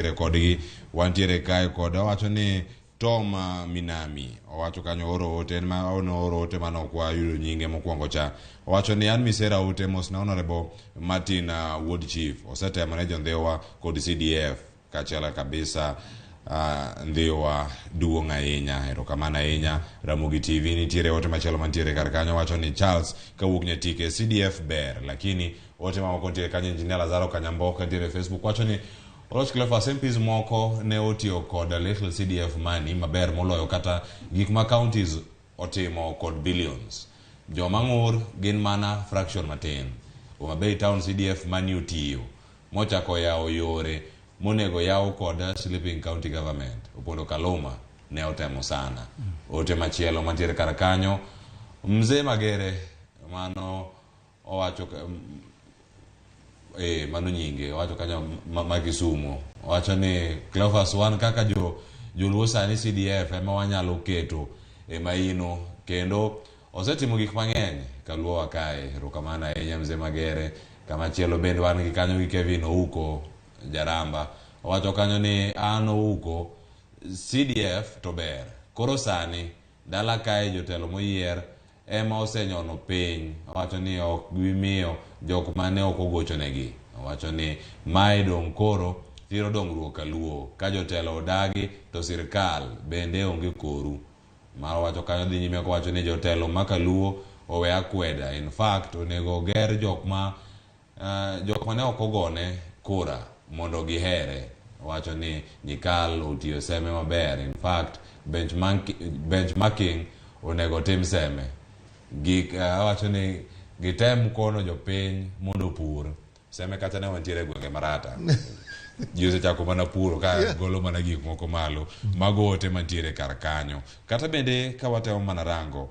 rekodi wantiere kae koda wacho ni Tom Minami owacho kanyo oro ote ma ono oro ote mano kwa yudo nyinge mokwongo cha owacho ni an misera ote mos na honorable Martin Wood Chief osetemo ne jondhewa kod CDF kachala kabisa ndhiwa duong' ahinya erokamano ahinya Ramogi TV nitiere ote machielo mantiere kar kanyo wacho ni Charles kawuok Nyatike CDF ber lakini ote mamoko nitiere kanyo Engineer Lazaro Kanyamboka nitiere Facebook wacho ni Oloch Cleophas MPs moko ne otio kod little CDF money maber moloyo kata gik ma counties otimo kod billions. Joma ng'ur gin mana fraction matin. Homa Bay Town CDF money otio mochako yao yore monego yao kod sleeping county government. Opondo Kaluma ne otemo sana. Ote machielo mantiere kar kanyo Mzee Magere mano owacho mano nyinge wacho kanyo Makisumo wacho ni Cleophas wan kaka joluo sani CDF ema wanyalo keto maino kendo osetimo gik mang'eny kaluo wakae erokamano ahinya Mzee Magere kama chielo bende wan gi kanyo gi Kevin Ouko Jaramba wacho kanyo ni an Ouko CDF to ber koro sani dala kae jotelo moyier ema osenyono piny wacho ni ok gimiyo jok mane ok ogochonegi wacho ni mae dong' koro thiro dongruok kaluo ka jotelo odagi to sirkal bende onge koru ma wacho kanyo dhi nyime ko wacho ni jotelo makaluo owe akweda in fact onego ger jok ma ne ok ogone kura mondo gihere wacho ni nyikal otiyo seme maber in fact benchmarking onego tim seme wacho ni gitem kono jopiny mondo pur seme kata ne wantiere gwenge marata Jose chako mana puro ka golo mana gik moko malo magote mantiere kar kanyo kata bende ka watemo mana rango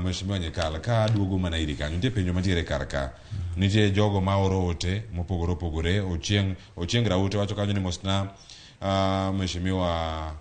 mheshimiwa Nyikal ka duogo mana iri kanyo nitie penjo mantiere kar ka nitie jogo ma oro ote mopogore ochieng' raute wacho kanyo ni mosna mheshimiwa